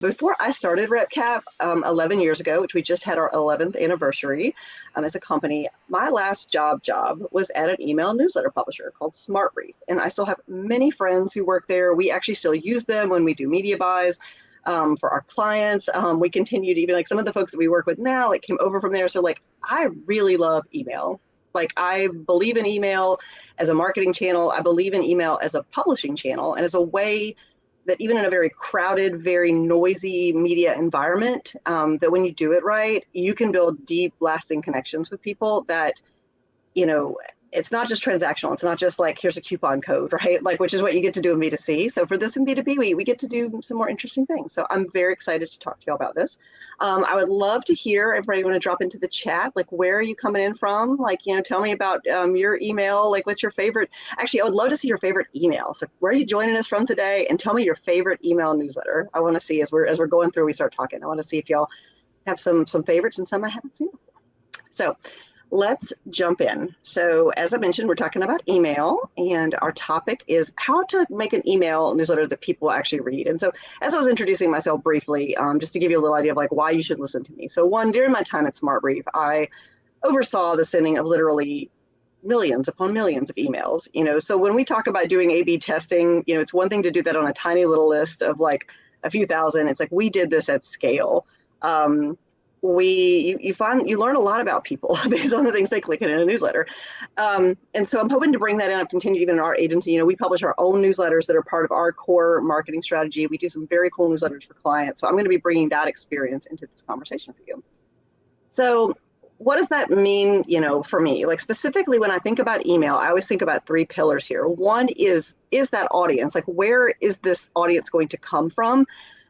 Before I started RepCap 11 years ago, which we just had our 11th anniversary as a company, my last job was at an email newsletter publisher called SmartBrief. And I still have many friends who work there. We actually still use them when we do media buys for our clients. We continue to even like some of the folks that we work with now, like came over from there. So like, I really love email. Like I believe in email as a marketing channel. I believe in email as a publishing channel and as a way that even in a very crowded, very noisy media environment, that when you do it right, you can build deep, lasting connections with people that, you know, it's not just transactional. It's not just like, here's a coupon code, right? Like, which is what you get to do in B2C. So for this in B2B, we get to do some more interesting things. So I'm very excited to talk to you all about this. I would love to hear, everybody want to drop into the chat, like, where are you coming in from? Like, you know, tell me about your email, like what's your favorite, actually, I would love to see your favorite email. So where are you joining us from today? And tell me your favorite email newsletter. I want to see as we're going through, we start talking. I want to see if y'all have some favorites and some I haven't seen before. So let's jump in. So as I mentioned, we're talking about email, and our topic is how to make an email newsletter that people actually read. And so as I was introducing myself briefly, just to give you a little idea of like why you should listen to me. So one, during my time at SmartBrief, I oversaw the sending of literally millions upon millions of emails. You know, so when we talk about doing A/B testing, you know, it's one thing to do that on a tiny little list of like a few thousand. It's like we did this at scale. You learn a lot about people based on the things they click in a newsletter. And so I'm hoping to bring that in. I've continued even in our agency. You know, we publish our own newsletters that are part of our core marketing strategy. We do some very cool newsletters for clients. So I'm going to be bringing that experience into this conversation for you. So what does that mean, you know, for me? Like specifically when I think about email, I always think about three pillars here. One is that audience? Like where is this audience going to come from?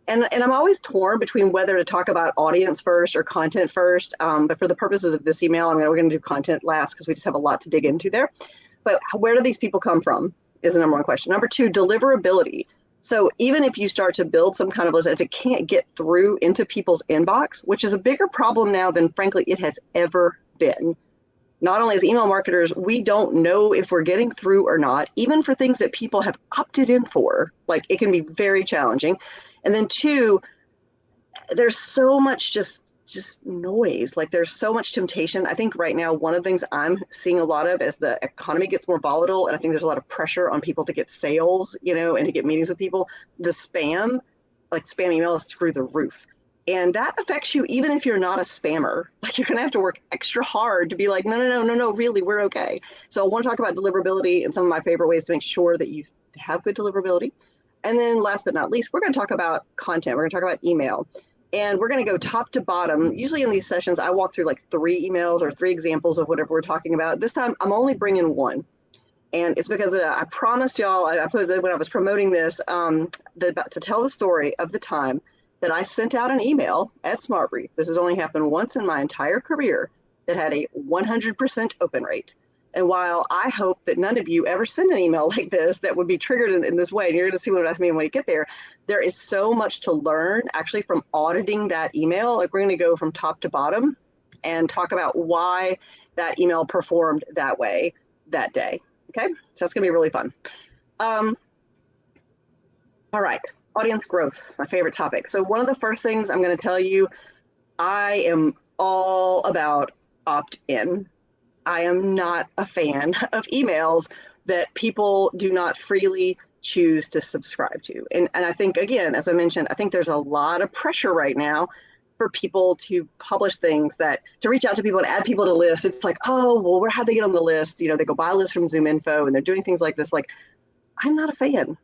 And I'm always torn between whether to talk about audience first or content first. But for the purposes of this email, we're going to do content last because we just have a lot to dig into there. But where do these people come from is the number one question. Number two, deliverability. So even if you start to build some kind of list, if it can't get through into people's inbox, which is a bigger problem now than frankly it has ever been. Not only as email marketers, we don't know if we're getting through or not, even for things that people have opted in for. Like it can be very challenging. And then two, there's so much just noise. Like there's so much temptation. I think right now, one of the things I'm seeing a lot of as the economy gets more volatile, and I think there's a lot of pressure on people to get sales, you know, and to get meetings with people, the spam, like spam email is through the roof. And that affects you even if you're not a spammer. Like you're gonna have to work extra hard to be like, no, really, we're okay. So I want to talk about deliverability and some of my favorite ways to make sure that you have good deliverability. And then last but not least, we're going to talk about content. We're going to talk about email. And we're going to go top to bottom. Usually in these sessions, I walk through like 3 emails or 3 examples of whatever we're talking about. This time, I'm only bringing one. And it's because I promised y'all, I put it when I was promoting this, to tell the story of the time that I sent out an email at SmartBrief. This has only happened once in my entire career that had a 100% open rate. And while I hope that none of you ever send an email like this that would be triggered in this way, and you're going to see what I mean when you get there is so much to learn actually from auditing that email. Like we're going to go from top to bottom and talk about why that email performed that way that day. Okay, so that's going to be really fun. All right, audience growth, my favorite topic. So one of the first things I'm going to tell you, I am all about opt-in. I am not a fan of emails that people do not freely choose to subscribe to. And I think, again, as I mentioned, I think there's a lot of pressure right now for people to publish things to reach out to people and add people to lists. It's like, oh, well, how'd they get on the list? You know, they go buy a list from ZoomInfo and they're doing things like this. Like, I'm not a fan.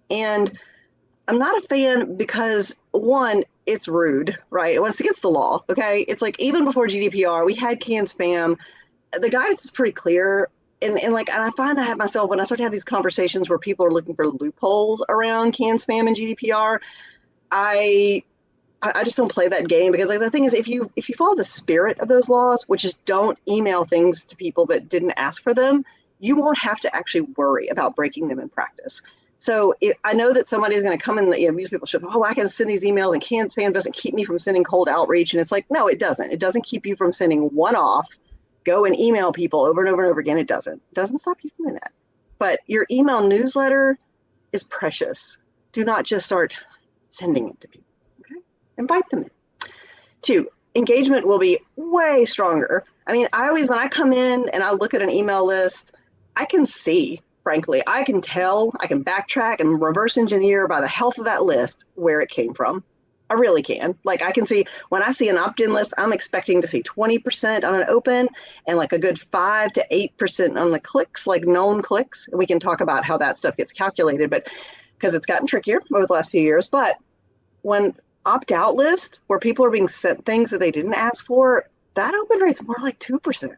And I'm not a fan because, one, it's rude, right? Well, it's against the law, okay? It's like even before GDPR, we had canned spam. The guidance is pretty clear. And I find I have myself, when I start to have these conversations where people are looking for loopholes around canned spam and GDPR, I just don't play that game because like the thing is, if you follow the spirit of those laws, which is don't email things to people that didn't ask for them, you won't have to actually worry about breaking them in practice. So I know that somebody's going to come in, these people should, I can send these emails and canned spam doesn't keep me from sending cold outreach. And it's like, no, it doesn't. It doesn't keep you from sending one-off, go and email people over and over and over again. It doesn't stop you from doing that. But your email newsletter is precious. Do not just start sending it to people. Okay. invite them in. 2, engagement will be way stronger. I mean, when I come in and I look at an email list, I can see, frankly, I can tell, I can backtrack and reverse engineer by the health of that list where it came from. I really can. Like, I can see when I see an opt-in list, I'm expecting to see 20% on an open and like a good 5 to 8% on the clicks, like known clicks. And we can talk about how that stuff gets calculated, but because it's gotten trickier over the last few years. But when opt-out list where people are being sent things that they didn't ask for, that open rate's more like 2%.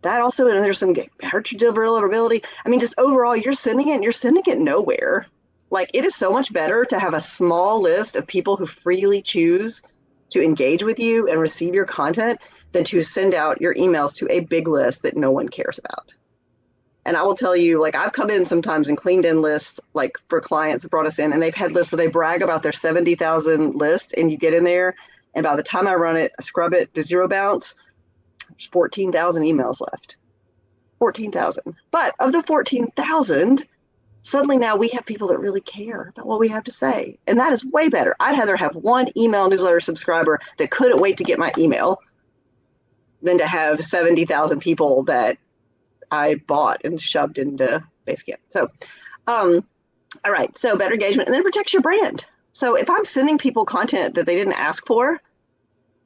That also, and there's some hurt deliverability. I mean, just overall, you're sending it nowhere. Like, it is so much better to have a small list of people who freely choose to engage with you and receive your content than to send out your emails to a big list that no one cares about. And I will tell you, like, I've come in sometimes and cleaned in lists, like for clients that brought us in, and they've had lists where they brag about their 70,000 list, and you get in there, and by the time I run it, I scrub it to zero bounce, there's 14,000 emails left. 14,000. But of the 14,000, suddenly now we have people that really care about what we have to say. And that is way better. I'd rather have one email newsletter subscriber that couldn't wait to get my email than to have 70,000 people that I bought and shoved into Basecamp. So, all right. So better engagement, and then it protects your brand. So if I'm sending people content that they didn't ask for,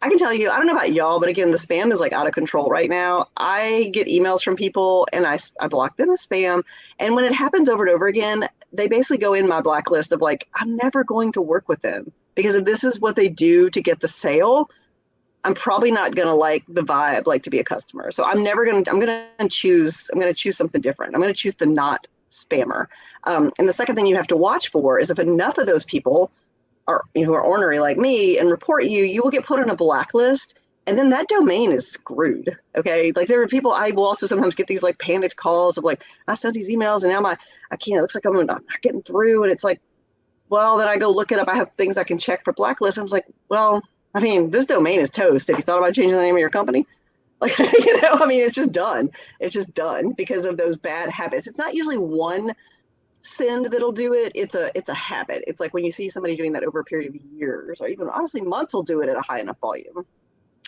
I can tell you, I don't know about y'all, but again, the spam is like out of control right now. I get emails from people and I block them as spam. And when it happens over and over again, they basically go in my blacklist of like, I'm never going to work with them because if this is what they do to get the sale, I'm probably not going to like the vibe, like to be a customer. So I'm going to choose something different. I'm going to choose the not spammer. And the second thing you have to watch for is if enough of those people are, who are ornery like me and report you, you will get put on a blacklist, and then that domain is screwed. Okay, like there are people. I will also sometimes get these like panicked calls of like, I sent these emails and now I can't. It looks like I'm not getting through, and it's like, well, then I go look it up. I have things I can check for blacklist. I was like, well, I mean, this domain is toast. Have you thought about changing the name of your company? Like, I mean, it's just done. It's just done because of those bad habits. It's not usually one send that'll do it. It's a habit. It's like when you see somebody doing that over a period of years or even honestly months will do it at a high enough volume.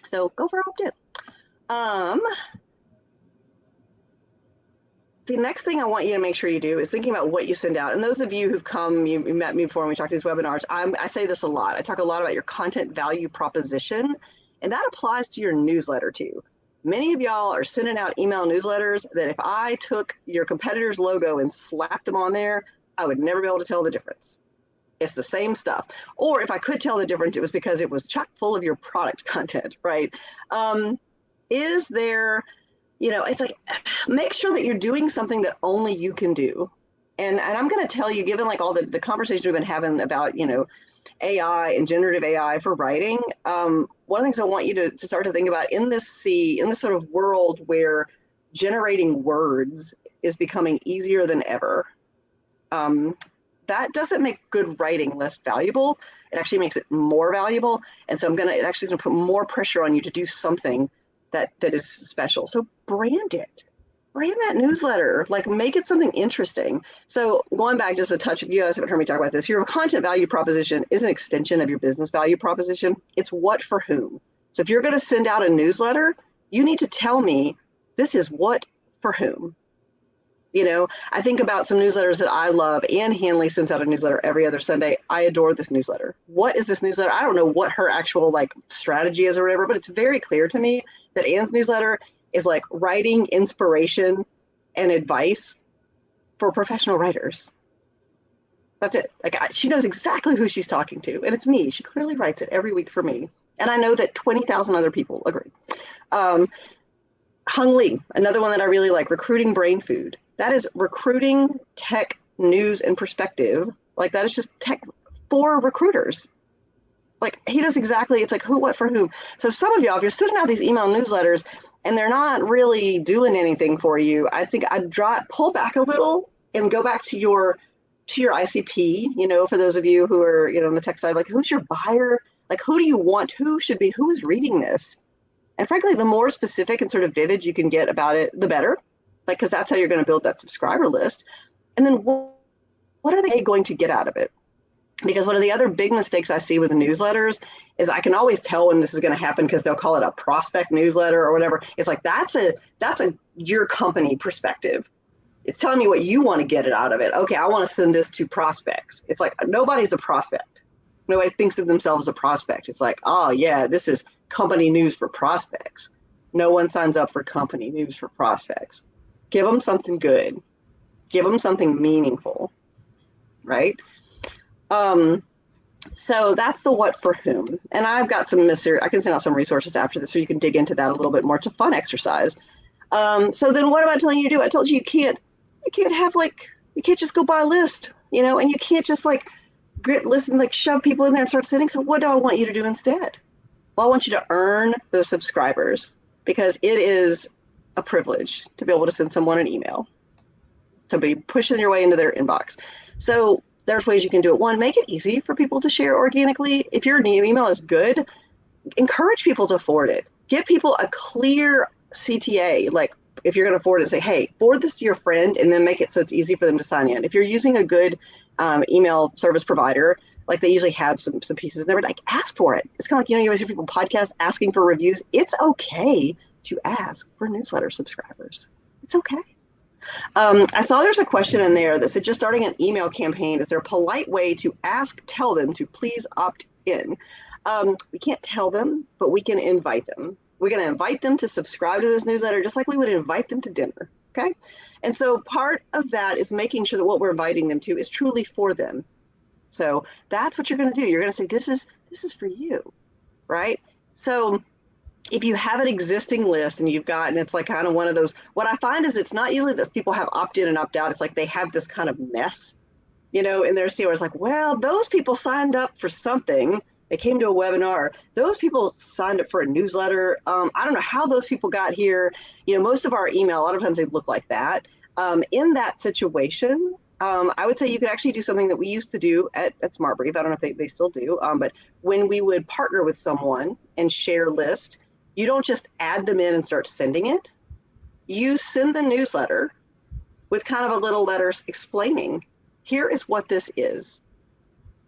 So go for opt-in. The next thing I want you to make sure you do is thinking about what you send out. And those of you who've come, you met me before when we talked these webinars, I say this a lot. I talk a lot about your content value proposition, and that applies to your newsletter too. Many of y'all are sending out email newsletters that if I took your competitor's logo and slapped them on there, I would never be able to tell the difference. It's the same stuff. Or if I could tell the difference, it was because it was chock full of your product content, right? Is there, it's like, make sure that you're doing something that only you can do. And I'm going to tell you, given like all the conversations we've been having about, AI and generative AI for writing, one of the things I want you to start to think about in this sort of world where generating words is becoming easier than ever, that doesn't make good writing less valuable. It actually makes it more valuable. And so it actually going to put more pressure on you to do something that is special. So brand it. Brand that newsletter, like make it something interesting. So going back just a touch, you guys haven't heard me talk about this. Your content value proposition is an extension of your business value proposition. It's what for whom. So if you're going to send out a newsletter, you need to tell me this is what for whom. I think about some newsletters that I love. Ann Handley sends out a newsletter every other Sunday. I adore this newsletter. What is this newsletter? I don't know what her actual like strategy is or whatever, but it's very clear to me that Ann's newsletter is like writing inspiration and advice for professional writers. That's it. Like she knows exactly who she's talking to, and it's me. She clearly writes it every week for me, and I know that 20,000 other people agree. Hung Lee, another one that I really like, Recruiting Brain Food. That is recruiting tech news and perspective. Like that is just tech for recruiters. Like he knows exactly. It's like who, what, for whom. So some of y'all, if you're sending out these email newsletters and they're not really doing anything for you, I think I'd pull back a little and go back to your ICP, for those of you who are, on the tech side, like who's your buyer? Like who do you want? Who is reading this? And frankly, the more specific and sort of vivid you can get about it, the better, like, because that's how you're going to build that subscriber list. And then what are they going to get out of it? Because one of the other big mistakes I see with newsletters is I can always tell when this is going to happen because they'll call it a prospect newsletter or whatever. It's like that's a your company perspective. It's telling me what you want to get it out of it. Okay, I want to send this to prospects. It's like nobody's a prospect. Nobody thinks of themselves as a prospect. It's like, oh yeah, this is company news for prospects. No one signs up for company news for prospects. Give them something good. Give them something meaningful, right? So that's the what for whom. And I've got some I can send out some resources after this so you can dig into that a little bit more. It's a fun exercise. So then what am I telling you to do? I told you you can't just go buy a list, and you can't just shove people in there and start sending. So what do I want you to do instead? Well, I want you to earn those subscribers because it is a privilege to be able to send someone an email, to be pushing your way into their inbox. So there's ways you can do it. One, make it easy for people to share organically. If your email is good, encourage people to forward it. Give people a clear CTA. Like if you're going to forward it, say, hey, forward this to your friend and then make it so it's easy for them to sign in. If you're using a good email service provider, like they usually have some pieces in there, but ask for it. It's kind of like, you always hear people podcasts asking for reviews. It's okay to ask for newsletter subscribers. It's okay. I saw there's a question in there that said, just starting an email campaign, is there a polite way to tell them to please opt in? We can't tell them, but we can invite them. We're going to invite them to subscribe to this newsletter, just like we would invite them to dinner. Okay. And so part of that is making sure that what we're inviting them to is truly for them. So that's what you're going to do. You're going to say, this is for you. Right. So if you have an existing list and it's like kind of one of those, what I find is it's not usually that people have opt in and opt out. It's like they have this kind of mess, in their CEO. It's like, well, those people signed up for something. They came to a webinar. Those people signed up for a newsletter. I don't know how those people got here. Most of our email, a lot of times they look like that. In that situation, I would say you could actually do something that we used to do at SmartBrief. I don't know if they still do, but when we would partner with someone and share list, you don't just add them in and start sending it. You send the newsletter with kind of a little letter explaining, here is what this is.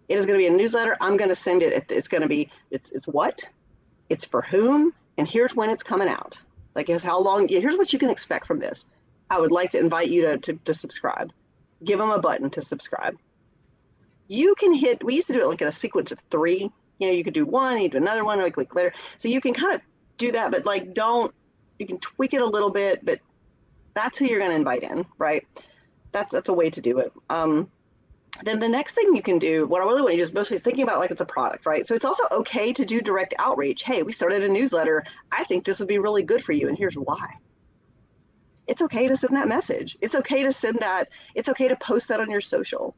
It is going to be a newsletter. I'm going to send it. It's going to be, it's what, it's for whom, and here's when it's coming out. Like, here's how long, here's what you can expect from this. I would like to invite you to subscribe. Give them a button to subscribe. You can we used to do it like in a sequence of 3. You could do one, you do another one, a week later. So you can kind of do that, but you can tweak it a little bit, but that's who you're going to invite in, right? That's a way to do it. Then the next thing you can do, what I really want you to just mostly thinking about like it's a product, right? So it's also okay to do direct outreach. Hey, we started a newsletter. I think this would be really good for you, and here's why. It's okay to send that message. It's okay to send that. It's okay to post that on your social.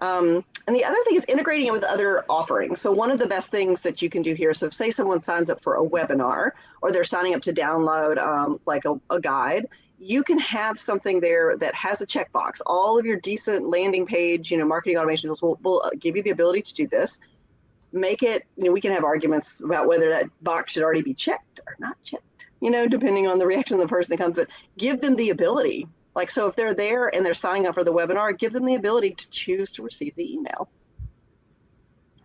And the other thing is integrating it with other offerings. So one of the best things that you can do here, so say someone signs up for a webinar or they're signing up to download like a guide, you can have something there that has a checkbox. All of your decent landing page, marketing automation tools will give you the ability to do this. Make it, we can have arguments about whether that box should already be checked or not checked, depending on the reaction of the person that comes, but give them the ability. Like, so if they're there and they're signing up for the webinar, give them the ability to choose to receive the email.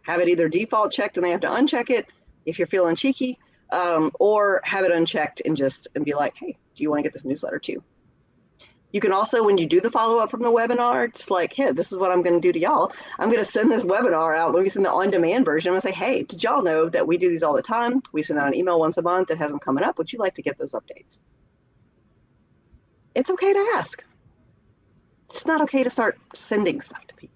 Have it either default checked and they have to uncheck it if you're feeling cheeky, or have it unchecked and be like, hey, do you want to get this newsletter too? You can also, when you do the follow-up from the webinar, just like, hey, this is what I'm going to do to y'all. I'm going to send this webinar out. When we send the on-demand version, I'm going to say, hey, did y'all know that we do these all the time? We send out an email once a month that has them coming up. Would you like to get those updates? It's okay to ask. It's not okay to start sending stuff to people.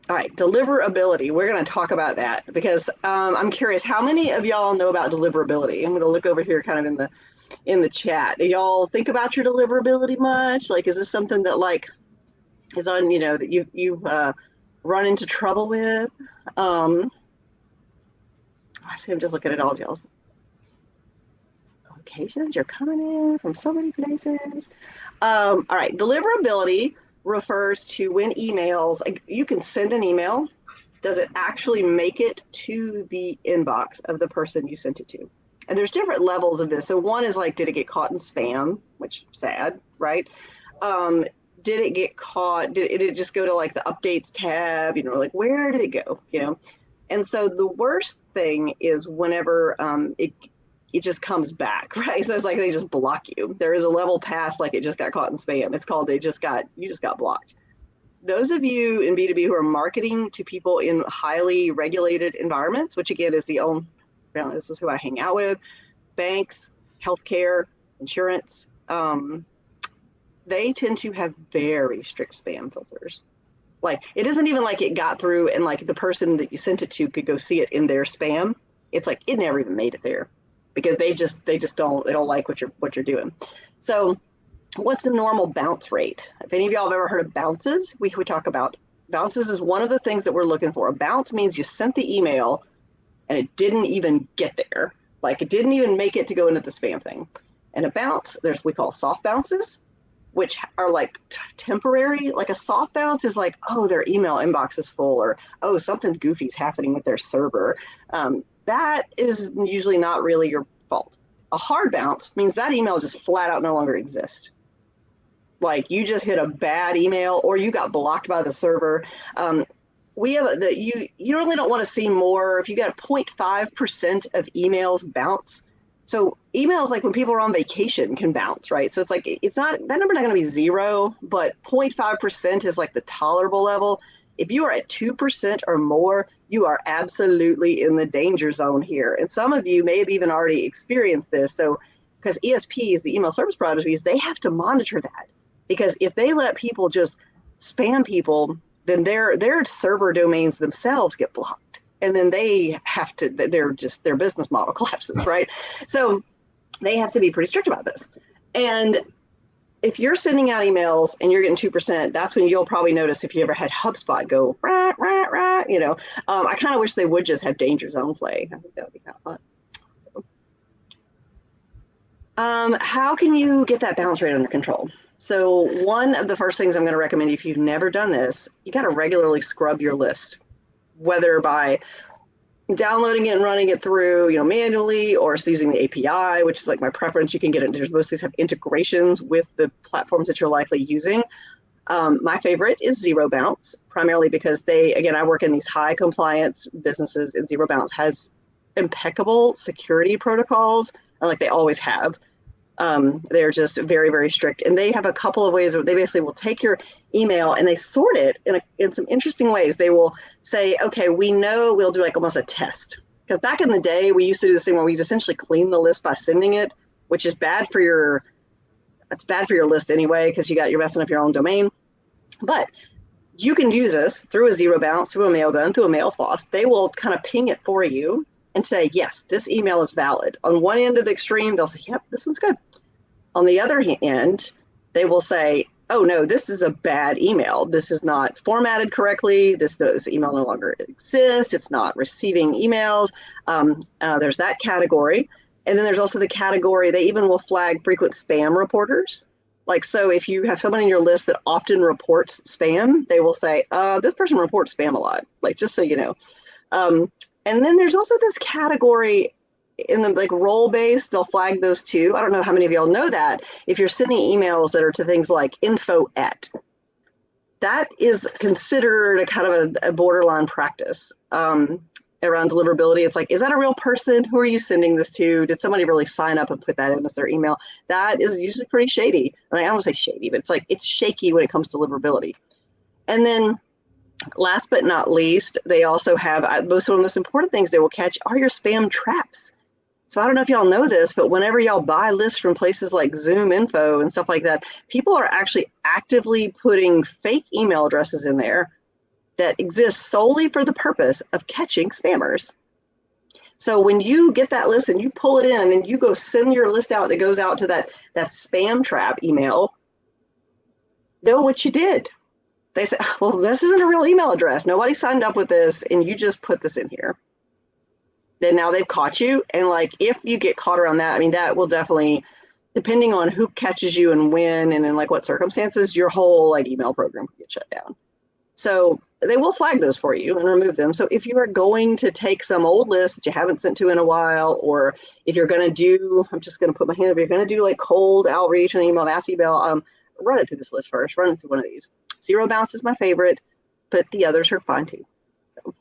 All right, deliverability. We're going to talk about that because I'm curious, how many of y'all know about deliverability? I'm going to look over here kind of in the chat. Do y'all think about your deliverability much? Like, is this something that is on, that you've run into trouble with? I see I'm just looking at all of y'all's locations. You're coming in from so many places. All right, deliverability refers to when emails, you can send an email. Does it actually make it to the inbox of the person you sent it to? And there's different levels of this. So one is like, did it get caught in spam, which sad, right? did it get caught? Did it just go to like the updates tab? Like where did it go? And so the worst thing is whenever it just comes back, right? So it's like they just block you. There is a level past like it just got caught in spam. It's called you just got blocked. Those of you in B2B who are marketing to people in highly regulated environments, which again is this is who I hang out with, banks, healthcare, insurance, they tend to have very strict spam filters. Like it isn't even like it got through and like the person that you sent it to could go see it in their spam. It's like it never even made it there because they don't like what you're doing. So what's the normal bounce rate? If any of y'all have ever heard of bounces, we talk about bounces is one of the things that we're looking for. A bounce means you sent the email and it didn't even get there. Like it didn't even make it to go into the spam thing. And a bounce, we call soft bounces, which are like temporary. Like a soft bounce is like, oh, their email inbox is full, or oh, something goofy's happening with their server. That is usually not really your fault. A hard bounce means that email just flat out no longer exists. Like you just hit a bad email or you got blocked by the server. We have you really don't want to see more. If you get 0.5% of emails bounce. So emails, like when people are on vacation, can bounce, right? So it's like, it's not, that number not going to be zero, but 0.5% is like the tolerable level. If you are at 2% or more, you are absolutely in the danger zone here. And some of you may have even already experienced this. So because ESPs, the email service providers, they have to monitor that. Because if they let people just spam people, then their server domains themselves get blocked. And then they have to, their business model collapses, right? So they have to be pretty strict about this. And if you're sending out emails and you're getting 2%, that's when you'll probably notice if you ever had HubSpot go, rah, rah, rah, I kind of wish they would just have danger zone play. I think that would be kind of fun. How can you get that bounce rate under control? So one of the first things I'm going to recommend, if you've never done this, you got to regularly scrub your list, whether by downloading it and running it through, manually, or using the API, which is like my preference. You can get it. There's most of these have integrations with the platforms that you're likely using. My favorite is Zero Bounce, primarily because I work in these high compliance businesses, and Zero Bounce has impeccable security protocols, and like they always have. They're just very, very strict. And they have a couple of ways where they basically will take your email and they sort it in some interesting ways. They will say, okay, we know we'll do like almost a test. Because back in the day, we used to do this thing where we'd essentially clean the list by sending it, which is bad for your list anyway, because you're messing up your own domain. But you can use this through a Zero Bounce, through a Mailgun, through a Mailfloss. They will kind of ping it for you and say, yes, this email is valid. On one end of the extreme, they'll say, yep, this one's good. On the other end, they will say, oh, no, this is a bad email. This is not formatted correctly. This email no longer exists. It's not receiving emails. There's that category. And then there's also the category, they even will flag frequent spam reporters. Like, so if you have someone in your list that often reports spam, they will say, this person reports spam a lot, like, just so you know. And then there's also this category in the like role-based, they'll flag those too. I don't know how many of y'all know that. If you're sending emails that are to things like info@, that is considered a kind of a borderline practice around deliverability. It's like, is that a real person? Who are you sending this to? Did somebody really sign up and put that in as their email? That is usually pretty shady. I don't want to say shady, but it's shaky when it comes to deliverability. And then last but not least, they also have most of the most important things they will catch are your spam traps. So I don't know if y'all know this, but whenever y'all buy lists from places like Zoom Info and stuff like that, people are actually actively putting fake email addresses in there that exist solely for the purpose of catching spammers. So when you get that list and you pull it in and then you go send your list out that goes out to that spam trap email, know what you did. They say, well, this isn't a real email address. Nobody signed up with this, and you just put this in here. Then now they've caught you. And like, if you get caught around that, I mean, that will definitely, depending on who catches you and when and in like what circumstances, your whole like email program can get shut down. So they will flag those for you and remove them. So if you are going to take some old list that you haven't sent to in a while, or if you're going to do, I'm just going to put my hand up, if you're going to do like cold outreach and email, mass email, run it through this list first, run it through one of these. Zero bounce is my favorite, but the others are fine too. So.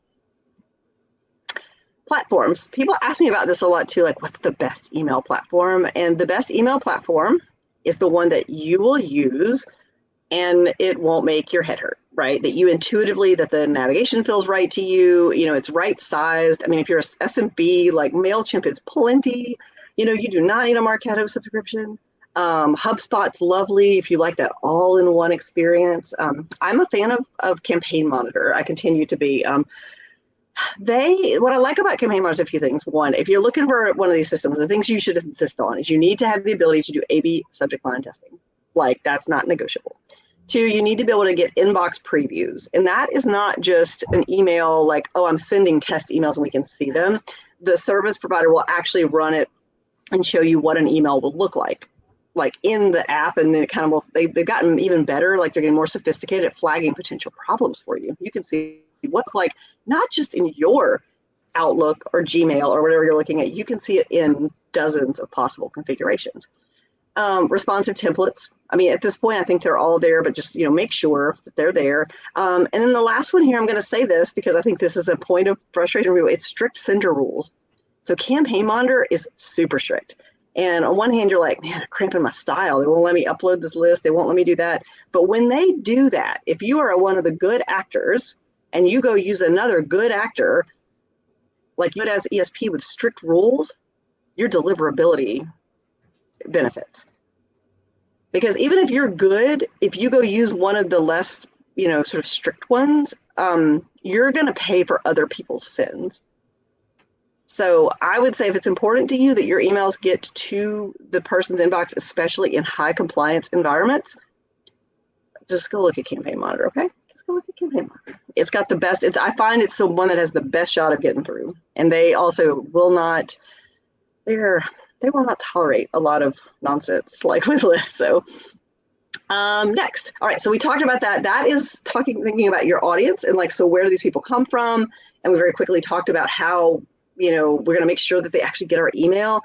Platforms. People ask me about this a lot too, like what's the best email platform? And the best email platform is the one that you will use and it won't make your head hurt, right? That you intuitively, that the navigation feels right to you, it's right sized. I mean, if you're a SMB, like MailChimp is plenty, you do not need a Marketo subscription. HubSpot's lovely if you like that all-in-one experience. I'm a fan of Campaign Monitor. I continue to be. What I like about Campaign Monitor is a few things. One, if you're looking for one of these systems, the things you should insist on is you need to have the ability to do A/B subject line testing. Like that's not negotiable. Two, you need to be able to get inbox previews. And that is not just an email like, oh, I'm sending test emails and we can see them. The service provider will actually run it and show you what an email will look like in the app. And then it kind of they've gotten even better, like they're getting more sophisticated at flagging potential problems for you. You can see what like not just in your Outlook or Gmail or whatever you're looking at, you can see it in dozens of possible configurations. Responsive templates. I mean, at this point, I think they're all there, but just, make sure that they're there. And then the last one here, I'm going to say this because I think this is a point of frustration for people. It's strict sender rules. So Campaign Monitor is super strict. And on one hand, you're like, man, they're cramping my style. They won't let me upload this list. They won't let me do that. But when they do that, if you are one of the good actors and you go use another good actor, like you as ESP with strict rules, your deliverability benefits. Because even if you're good, if you go use one of the less, sort of strict ones, you're going to pay for other people's sins. So I would say if it's important to you that your emails get to the person's inbox, especially in high compliance environments, just go look at Campaign Monitor, okay? Just go look at Campaign Monitor. It's got the best, I find it's the one that has the best shot of getting through. And they also will not, they will not tolerate a lot of nonsense like with lists. So next. All right. So we talked about that. That is thinking about your audience and so where do these people come from? And we very quickly talked about how, we're going to make sure that they actually get our email.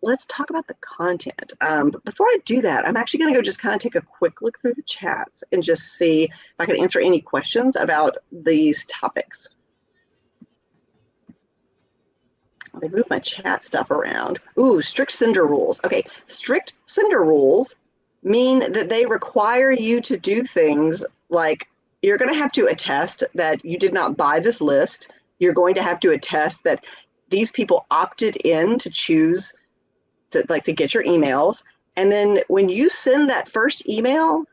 Let's talk about the content. But before I do that, I'm actually going to go just kind of take a quick look through the chats and just see if I can answer any questions about these topics. They moved my chat stuff around. Ooh, strict sender rules. Okay, strict sender rules mean that they require you to do things like you're going to have to attest that you did not buy this list. You're going to have to attest that these people opted in to choose to get your emails. And then when you send that first email,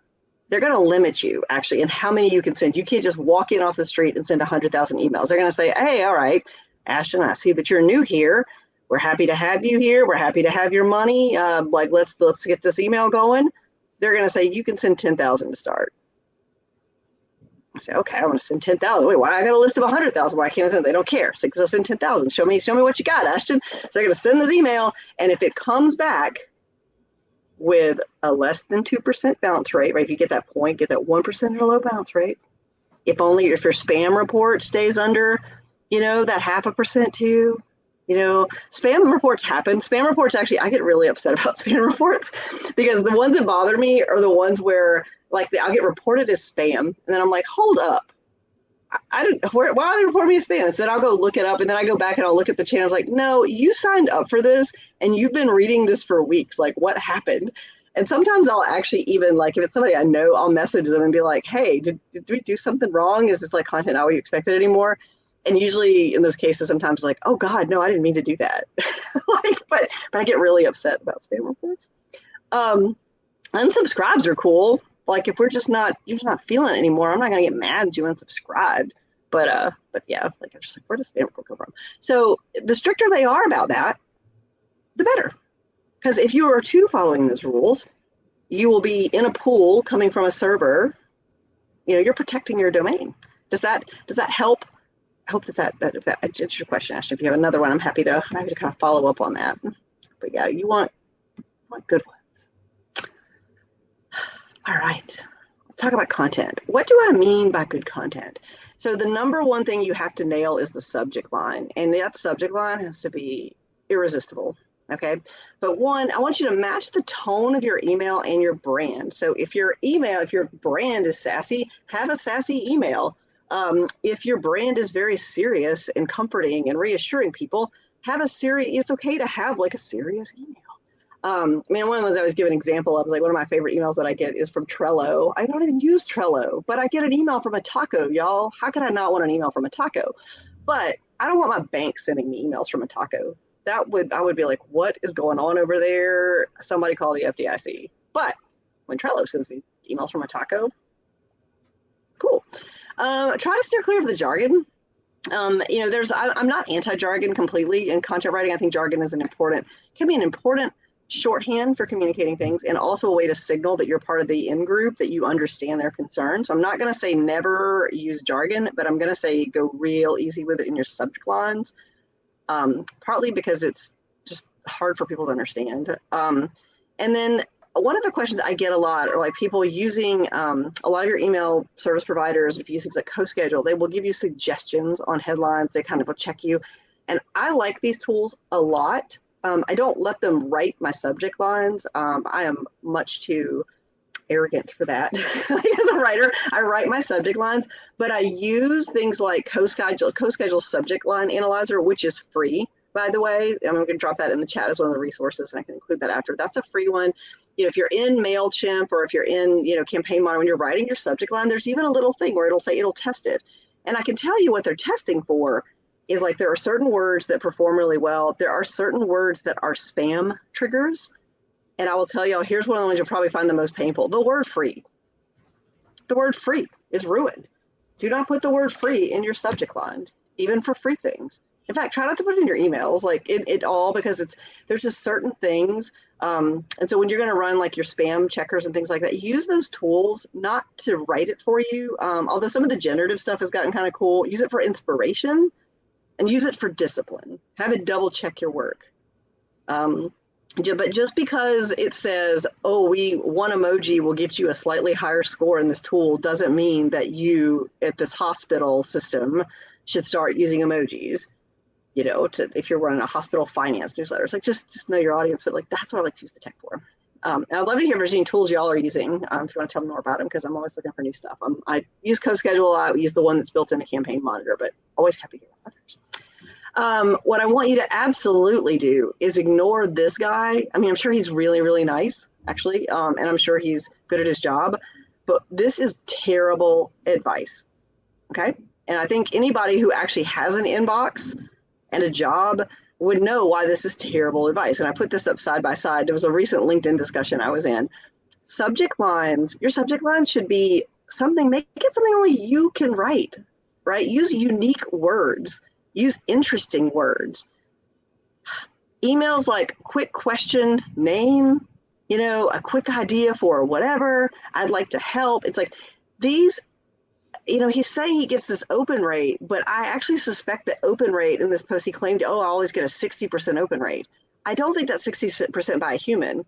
they're going to limit you actually in how many you can send. You can't just walk in off the street and send 100,000 emails. They're going to say, hey, all right, Ashton, I see that you're new here. We're happy to have you here. We're happy to have your money. Let's get this email going. They're going to say you can send 10,000 to start. I say, okay, I want to send 10,000. Wait, why I got a list of 100,000? Why can't I send? They don't care. So they'll send 10,000. Show me what you got, Ashton. So they're going to send this email, and if it comes back with a less than 2% bounce rate, right? If you get that point, get that 1% or low bounce rate. If your spam report stays under, that 0.5% too. Spam reports happen. Spam reports actually, I get really upset about spam reports because the ones that bother me are the ones where I'll get reported as spam, and then I'm like, hold up, why are they reporting me as spam? So then I'll go look it up, and then I go back and I'll look at the channels like, no, you signed up for this, and you've been reading this for weeks. Like, what happened? And sometimes I'll actually even if it's somebody I know, I'll message them and be like, hey, did we do something wrong? Is this content not what you expected anymore? And usually in those cases, sometimes oh God, no, I didn't mean to do that. But I get really upset about spam reports. Unsubscribes are cool. If you're just not feeling it anymore, I'm not gonna get mad that you unsubscribed. But yeah, I'm just where does spam report come from? So the stricter they are about that, the better. Because if you are too following those rules, you will be in a pool coming from a server. You're protecting your domain. Does that help? I hope that answers your question, Ashley. If you have another one, I'm happy to kind of follow up on that. But yeah, you want good ones. All right, let's talk about content. What do I mean by good content? So the number one thing you have to nail is the subject line, and that subject line has to be irresistible. Okay. But one, I want you to match the tone of your email and your brand. So if your brand is sassy, have a sassy email. If your brand is very serious and comforting and reassuring people, it's okay to have like a serious email. I mean, one of the ones I always give an example of is like one of my favorite emails that I get is from Trello. I don't even use Trello, but I get an email from a taco, y'all. How could I not want an email from a taco? But I don't want my bank sending me emails from a taco. I would be like, what is going on over there? Somebody call the FDIC. But when Trello sends me emails from a taco, cool. Try to steer clear of the jargon. I'm not anti-jargon completely in content writing. I think jargon can be an important shorthand for communicating things, and also a way to signal that you're part of the in-group, that you understand their concerns. So I'm not going to say never use jargon, but I'm going to say go real easy with it in your subject lines, partly because it's just hard for people to understand. And then one of the questions I get a lot are like people using a lot of your email service providers, if you use things like CoSchedule, they will give you suggestions on headlines. They kind of will check you. And I like these tools a lot. I don't let them write my subject lines. I am much too arrogant for that. As a writer, I write my subject lines, but I use things like CoSchedule subject line analyzer, which is free, by the way. I'm going to drop that in the chat as one of the resources, and I can include that after. That's a free one. If you're in MailChimp or if you're in, Campaign Monitor, when you're writing your subject line, there's even a little thing where it'll say it'll test it. And I can tell you what they're testing for is like there are certain words that perform really well. There are certain words that are spam triggers. And I will tell you, here's one of the ones you'll probably find the most painful. The word free. The word free is ruined. Do not put the word free in your subject line, even for free things. In fact, try not to put it in your emails, like it all, because there's just certain things. And so when you're going to run like your spam checkers and things like that, use those tools not to write it for you. Although some of the generative stuff has gotten kind of cool. Use it for inspiration and use it for discipline. Have it double check your work. But just because it says, oh, one emoji will give you a slightly higher score in this tool doesn't mean that you at this hospital system should start using emojis, if you're running a hospital finance newsletter. It's like, just know your audience, but like, that's what I like to use the tech for. And I'd love to hear if there's any tools y'all are using, if you want to tell me more about them, because I'm always looking for new stuff. I use CoSchedule a lot. We use the one that's built into Campaign Monitor, but always happy to hear others. What I want you to absolutely do is ignore this guy. I mean, I'm sure he's really, really nice, actually, and I'm sure he's good at his job, but this is terrible advice, okay? And I think anybody who actually has an inbox and a job would know why this is terrible advice. And I put this up side by side. There was a recent LinkedIn discussion I was in. Your subject lines should be make it something only you can write, right? Use unique words. Use interesting words. Emails like quick question, name, a quick idea for whatever, I'd like to help. It's like these, he's saying he gets this open rate, but I actually suspect the open rate in this post, he claimed, I always get a 60% open rate. I don't think that's 60% by a human,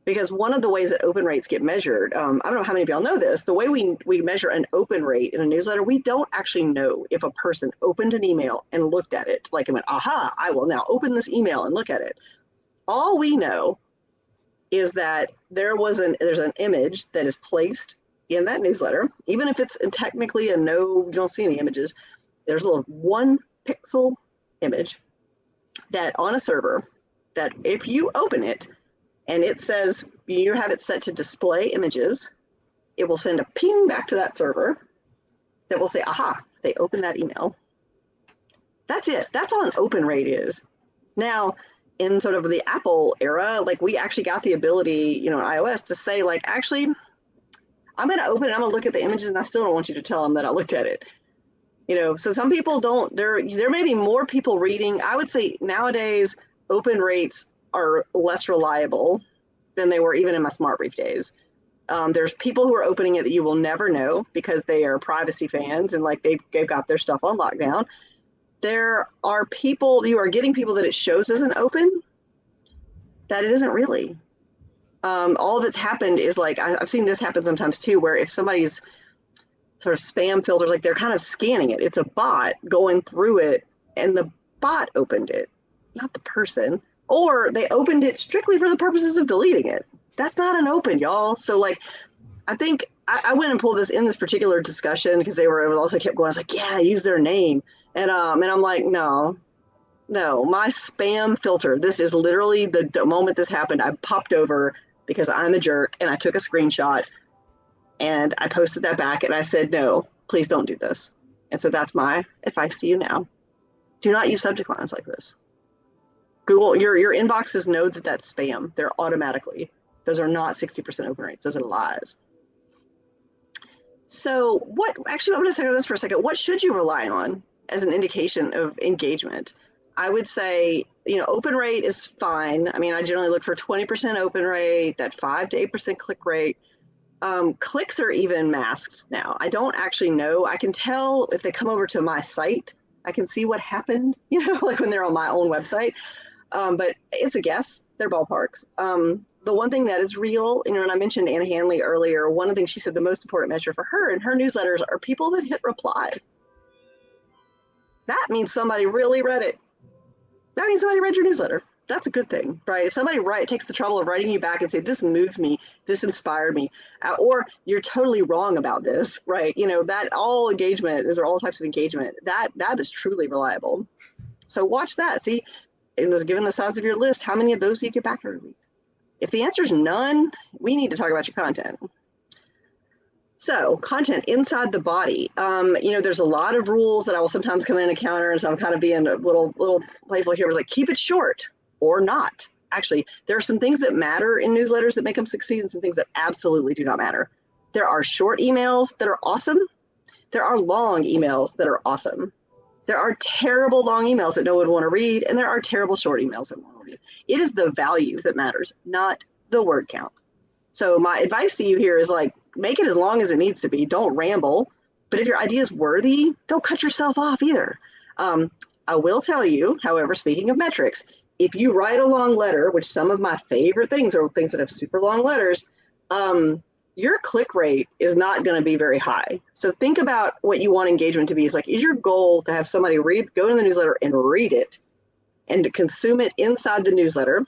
because one of the ways that open rates get measured, I don't know how many of y'all know this, the way we measure an open rate in a newsletter, we don't actually know if a person opened an email and looked at it, like it went, aha, I will now open this email and look at it. All we know is that there's an image that is placed in that newsletter, even if it's technically you don't see any images, there's a little 1 pixel image that on a server, that if you open it and it says you have it set to display images, it will send a ping back to that server that will say, aha, they opened that email. That's it. That's all an open rate is. Now, in sort of the Apple era, like we actually got the ability, in iOS to say like, actually, I'm going to open it, I'm going to look at the images, and I still don't want you to tell them that I looked at it. So some people don't, there may be more people reading. I would say nowadays, open rates are less reliable than they were even in my SmartBrief days. There's people who are opening it that you will never know because they are privacy fans and like they've got their stuff on lockdown. There are people, you are getting people that it shows as an open, that it isn't really. All that's happened is like, I've seen this happen sometimes too, where if somebody's sort of spam filters, like they're kind of scanning it. It's a bot going through it and the bot opened it, not the person. or they opened it strictly for the purposes of deleting it. That's not an open, y'all. So like, I think I went and pulled this in this particular discussion because it also kept going. I was like, yeah, use their name. And I'm like, no, my spam filter. This is literally the moment this happened. I popped over because I'm a jerk and I took a screenshot and I posted that back and I said, no, please don't do this. And so that's my advice to you now. Do not use subject lines like this. Google, your inboxes know that that's spam. They're automatically. Those are not 60% open rates. Those are lies. So actually, I'm going to say this for a second. What should you rely on as an indication of engagement? I would say, open rate is fine. I mean, I generally look for 20% open rate, that 5 to 8% click rate. Clicks are even masked now. I don't actually know. I can tell if they come over to my site. I can see what happened, like when they're on my own website. But it's a guess. They're ballparks. The one thing that is real, and I mentioned Anna Hanley earlier, one of the things she said the most important measure for her in her newsletters are people that hit reply. That means somebody really read it. That means somebody read your newsletter. That's a good thing, right? If somebody takes the trouble of writing you back and say, this moved me, this inspired me, or you're totally wrong about this, right? That all engagement, those are all types of engagement. That is truly reliable. So watch that. See, given the size of your list, how many of those do you get back every week? If the answer is none, we need to talk about your content. So content inside the body. There's a lot of rules that I will sometimes come in and counter, and so I'm kind of being a little playful here. But like, keep it short or not. Actually, there are some things that matter in newsletters that make them succeed, and some things that absolutely do not matter. There are short emails that are awesome. There are long emails that are awesome. There are terrible long emails that no one would want to read, and there are terrible short emails that no one will read. It is the value that matters, not the word count. So my advice to you here is like, make it as long as it needs to be. Don't ramble. But if your idea is worthy, don't cut yourself off either. I will tell you, however, speaking of metrics, if you write a long letter, which some of my favorite things are things that have super long letters, your click rate is not going to be very high. So think about what you want engagement to be. Is your goal to have somebody go to the newsletter and read it and to consume it inside the newsletter?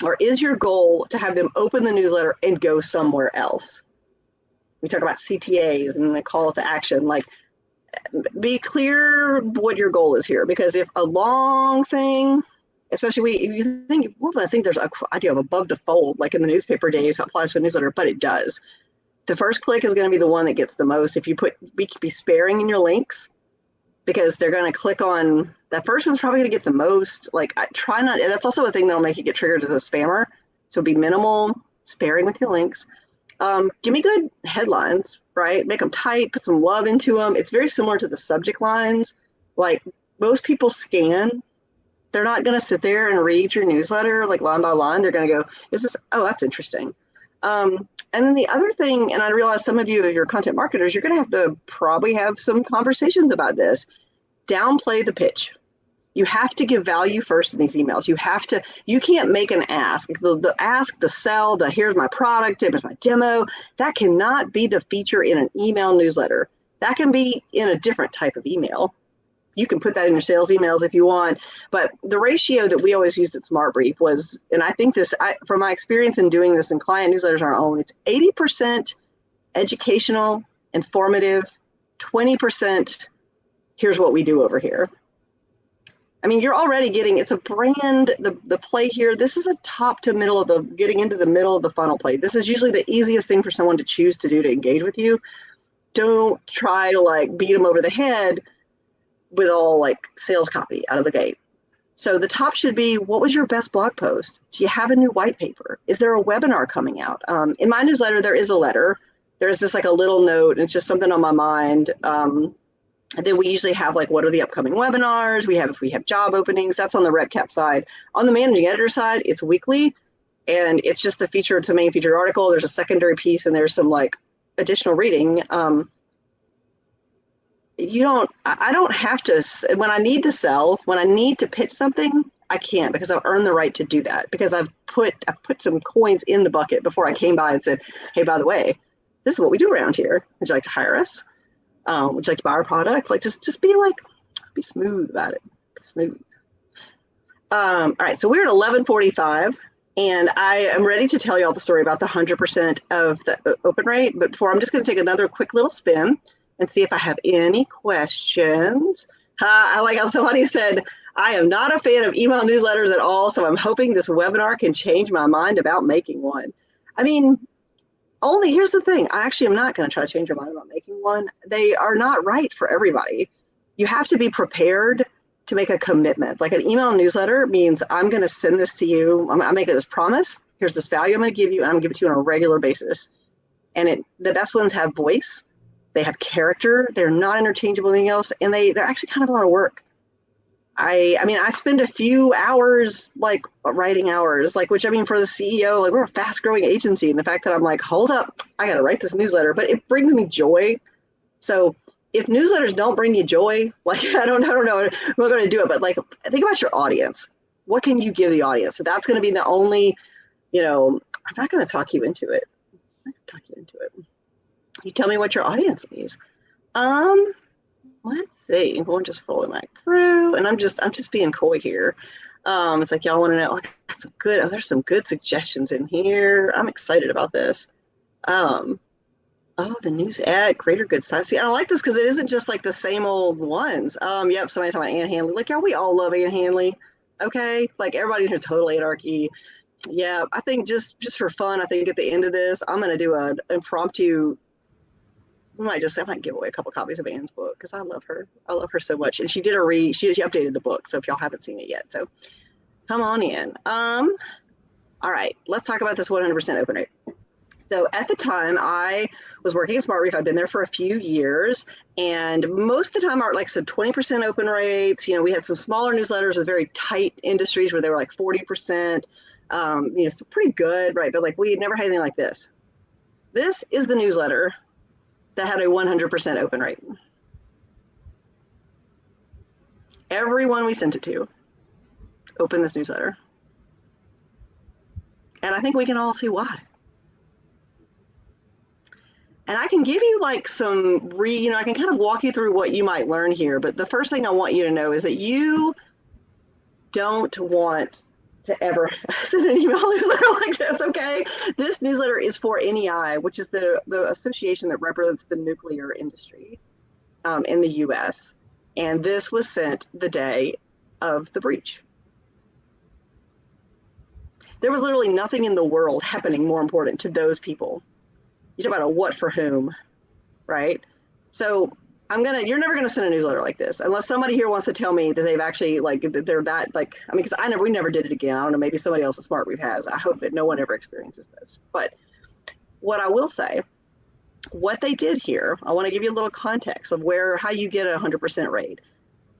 Or is your goal to have them open the newsletter and go somewhere else? We talk about CTAs and the call to action. Like, be clear what your goal is here, because if a long thing, especially if you think, well, I think there's an idea of above the fold, like in the newspaper days, how it applies to a newsletter, but it does. The first click is going to be the one that gets the most. If you be sparing in your links, because they're going to click on that first one's probably going to get the most. Like, I try not, that's also a thing that'll make you get triggered as a spammer. So be minimal, sparing with your links. Give me good headlines, right? Make them tight, put some love into them. It's very similar to the subject lines. Like, most people scan. They're not going to sit there and read your newsletter like line by line. They're going to go, oh, that's interesting. And then the other thing, and I realize some of you, your content marketers, you're going to have to probably have some conversations about this. Downplay the pitch. You have to give value first in these emails. You can't make an ask. The ask, the sell, the here's my product, here's my demo, that cannot be the feature in an email newsletter. That can be in a different type of email. You can put that in your sales emails if you want, but the ratio that we always used at SmartBrief was, and I think from my experience in doing this in client newsletters on our own, it's 80% educational, informative, 20% here's what we do over here. I mean, you're already getting, it's a brand, the play here, this is a top to middle of getting into the middle of the funnel play. This is usually the easiest thing for someone to choose to do to engage with you. Don't try to beat them over the head with all sales copy out of the gate. So the top should be, what was your best blog post? Do you have a new white paper? Is there a webinar coming out? In my newsletter, there is a letter. There's just a little note, and it's just something on my mind. And then we usually have what are the upcoming webinars? If we have job openings, that's on the RepCap side. On the managing editor side, it's weekly, and it's just it's a main featured article. There's a secondary piece, and there's some additional reading. I don't have to, when I need to sell, when I need to pitch something, I can't, because I've earned the right to do that, because I've put some coins in the bucket before I came by and said, hey, by the way, this is what we do around here. Would you like to hire us? Would you like to buy our product? Just be smooth about it. Smooth. All right, so we're at 11:45, and I am ready to tell you all the story about the 100% of the open rate. But before, I'm just going to take another quick little spin and see if I have any questions. I like how somebody said, I am not a fan of email newsletters at all, so I'm hoping this webinar can change my mind about making one. I mean, here's the thing. I actually am not going to try to change your mind about making one. They are not right for everybody. You have to be prepared to make a commitment. Like an email newsletter means I'm going to send this to you. I'm making this promise. Here's this value I'm going to give you, and I'm going to give it to you on a regular basis. And the best ones have voice. They have character. They're not interchangeable with anything else, and they're actually kind of a lot of work. I mean, I spend a few hours, like writing hours, like, which I mean, for the CEO, like we're a fast growing agency. And the fact that I'm like, hold up, I got to write this newsletter, but it brings me joy. So if newsletters don't bring you joy, like, I don't know, I'm not going to do it, but like, think about your audience. What can you give the audience? So that's going to be the only, I'm not going to talk you into it. I'm not going to talk you into it. You tell me what your audience needs. Let's see. We'll just follow back through, and I'm just being coy here. It's like y'all want to know. That's some good. There's some good suggestions in here. I'm excited about this. Oh, the news ad, greater good size. See, I like this because it isn't just like the same old ones. Yep. Somebody's talking about Ann Handley. Like, yeah, we all love Ann Handley. Okay, like everybody's in total anarchy. Yeah, I think just for fun, I think at the end of this, I'm gonna do an impromptu. I might give away a couple copies of Anne's book because I love her. I love her so much. And she did she updated the book. So if y'all haven't seen it yet, so come on in. All right, let's talk about this 100% open rate. So at the time I was working at SmartBrief, I've been there for a few years, and most of the time like I said, 20% open rates. We had some smaller newsletters with very tight industries where they were like 40%, so pretty good, right? But like we had never had anything like this. This is the newsletter that had a 100% open rate. Everyone we sent it to opened this newsletter. And I think we can all see why. And I can give you like some I can kind of walk you through what you might learn here. But the first thing I want you to know is that you don't want to ever send an email newsletter like this, okay? This newsletter is for NEI, which is the association that represents the nuclear industry in the U.S. And this was sent the day of the breach. There was literally nothing in the world happening more important to those people. You talk about a what for whom, right? So you're never gonna send a newsletter like this unless somebody here wants to tell me that they've actually they're that because we never did it again. I don't know, maybe somebody else at SmartBrief has. I hope that no one ever experiences this. But what I will say, what they did here, I want to give you a little context of how you get a 100% rate.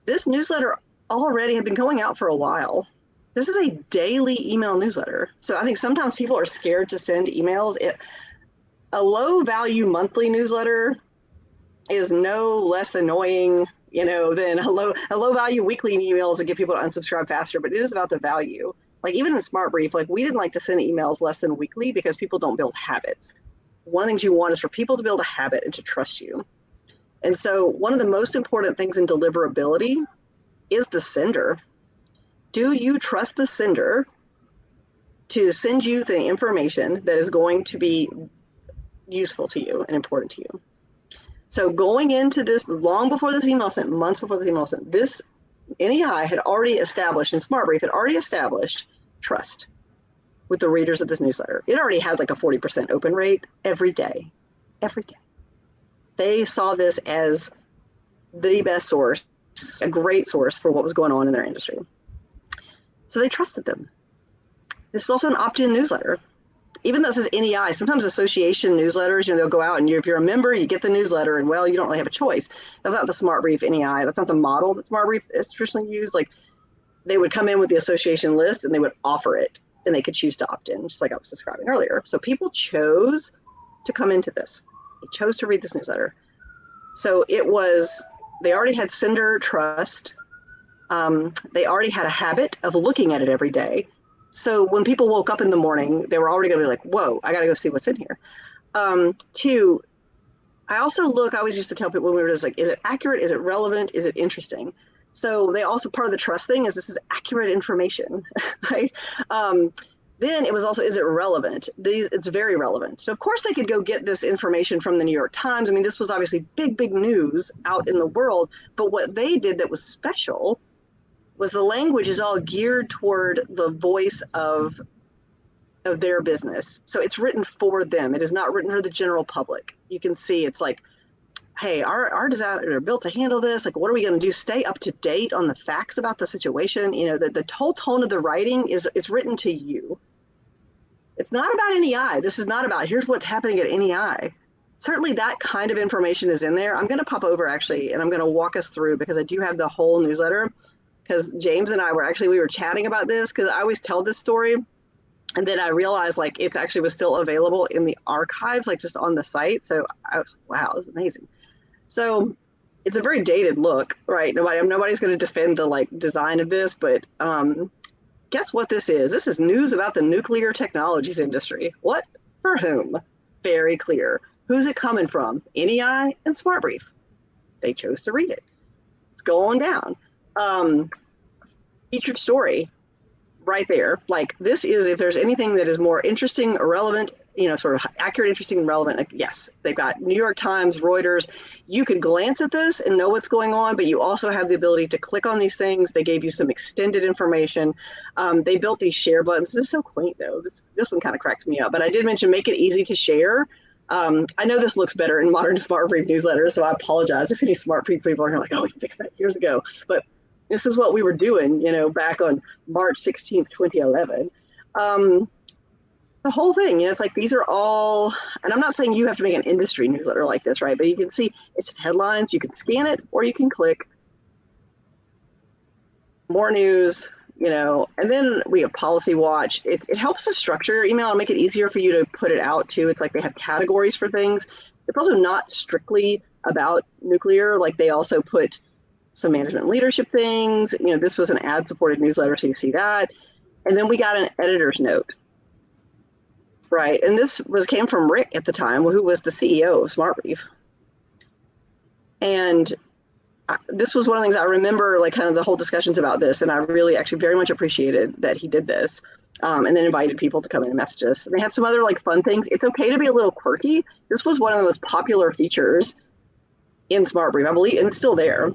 This newsletter already had been going out for a while. This is a daily email newsletter. So I think sometimes people are scared to send emails. A low value monthly newsletter is no less annoying, than a low value weekly emails that get people to unsubscribe faster, but it is about the value. Like even in SmartBrief, like we didn't like to send emails less than weekly because people don't build habits. One of the things you want is for people to build a habit and to trust you. And so one of the most important things in deliverability is the sender. Do you trust the sender to send you the information that is going to be useful to you and important to you? So going into this, long before this email sent, months before this email sent, this NEI had already established, and SmartBrief had already established trust with the readers of this newsletter. It already had like a 40% open rate every day. Every day. They saw this as the best source, a great source for what was going on in their industry. So they trusted them. This is also an opt-in newsletter. Even though this is NEI, sometimes association newsletters, they'll go out and if you're a member, you get the newsletter and you don't really have a choice. That's not the SmartBrief NEI. That's not the model that SmartBrief is traditionally used. Like they would come in with the association list and they would offer it and they could choose to opt in, just like I was describing earlier. So people chose to come into this. They chose to read this newsletter. So they already had sender trust. They already had a habit of looking at it every day. So when people woke up in the morning, they were already going to be like, whoa, I got to go see what's in here. Two, I always used to tell people when we were just like, is it accurate? Is it relevant? Is it interesting? So they also, part of the trust thing is this is accurate information, right? Then it was also, is it relevant? It's very relevant. So of course they could go get this information from the New York Times. I mean, this was obviously big, big news out in the world. But what they did that was special was the language is all geared toward the voice of their business. So it's written for them. It is not written for the general public. You can see it's like, hey, our designers are built to handle this. Like, what are we going to do? Stay up to date on the facts about the situation. You know, the whole tone of the writing is written to you. It's not about NEI. This is not about here's what's happening at NEI. Certainly that kind of information is in there. I'm going to pop over actually, and I'm going to walk us through because I do have the whole newsletter. Because James and I we were chatting about this because I always tell this story. And then I realized like it's actually was still available in the archives, like just on the site. So I was, wow, this is amazing. So it's a very dated look, right? Nobody's going to defend the like design of this, but guess what this is? This is news about the nuclear technologies industry. What? For whom? Very clear. Who's it coming from? NEI and SmartBrief. They chose to read it. It's going down. Featured story right there. Like this is, if there's anything that is more interesting or relevant, you know, sort of accurate, interesting, and relevant, like yes, they've got New York Times, Reuters. You could glance at this and know what's going on, but you also have the ability to click on these things. They gave you some extended information. They built these share buttons. This is so quaint though. This one kind of cracks me up, but I did mention make it easy to share. I know this looks better in modern SmartBrief newsletters, so I apologize if any SmartBrief people are like, oh, we fixed that years ago. But this is what we were doing, you know, back on March 16th, 2011. The whole thing, you know, it's like these are all, and I'm not saying you have to make an industry newsletter like this, right? But you can see it's just headlines. You can scan it or you can click more news, you know, and then we have Policy Watch. It helps to structure your email and make it easier for you to put it out too. It's like they have categories for things. It's also not strictly about nuclear. Like they also put some management leadership things. You know, this was an ad-supported newsletter, so you see that. And then we got an editor's note, right? And this came from Rick at the time, who was the CEO of SmartBrief. And this was one of the things I remember, like kind of the whole discussions about this, and I really actually very much appreciated that he did this, and then invited people to come in and message us. And they have some other like fun things. It's okay to be a little quirky. This was one of the most popular features in SmartBrief, I believe, and it's still there.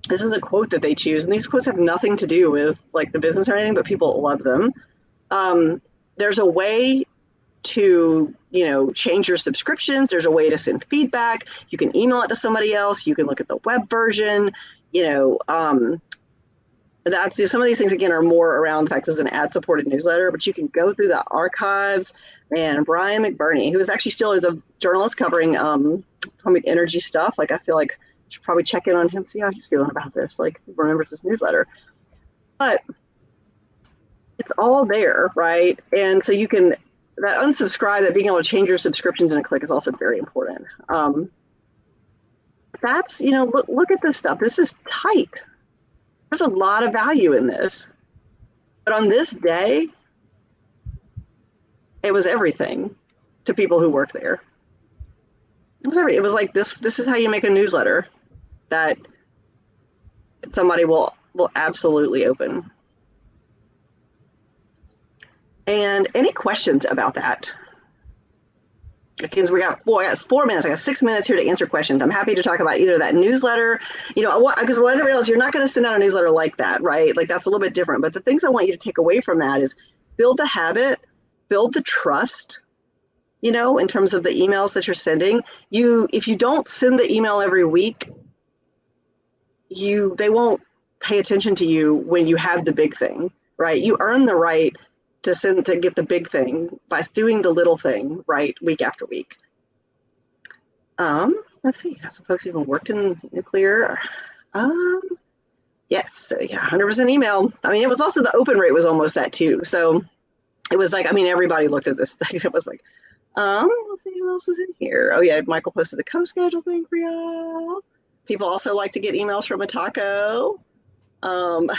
This is a quote that they choose, and these quotes have nothing to do with like the business or anything, but people love them. There's a way to, you know, change your subscriptions. There's a way to send feedback. You can email it to somebody else. You can look at the web version. You know, that's some of these things again are more around the fact this is an ad-supported newsletter, but you can go through the archives. And Brian McBurney, who is actually still is a journalist covering atomic energy stuff. Like I feel like should probably check in on him, see how he's feeling about this. Like, he remembers this newsletter. But it's all there, right? And so you can, that unsubscribe, that being able to change your subscriptions in a click is also very important. That's, you know, look at this stuff. This is tight. There's a lot of value in this. But on this day, it was everything to people who work there. It was like this is how you make a newsletter that somebody will absolutely open. And any questions about that? Because we got 4 minutes. I got 6 minutes here to answer questions. I'm happy to talk about either that newsletter, you know, because what I realize, you're not going to send out a newsletter like that, right? Like that's a little bit different. But the things I want you to take away from that is build the habit, build the trust, you know, in terms of the emails that you're sending. If you don't send the email every week, they won't pay attention to you when you have the big thing, right? You earn the right to get the big thing by doing the little thing, right, week after week. Let's see, have some folks even worked in nuclear? Yes, so yeah, 100% email. I mean, it was also the open rate was almost that too. So it was like, I mean, everybody looked at this thing. It was like, let's see who else is in here. Oh yeah, Michael posted the co-schedule thing for y'all. People also like to get emails from Atako. Like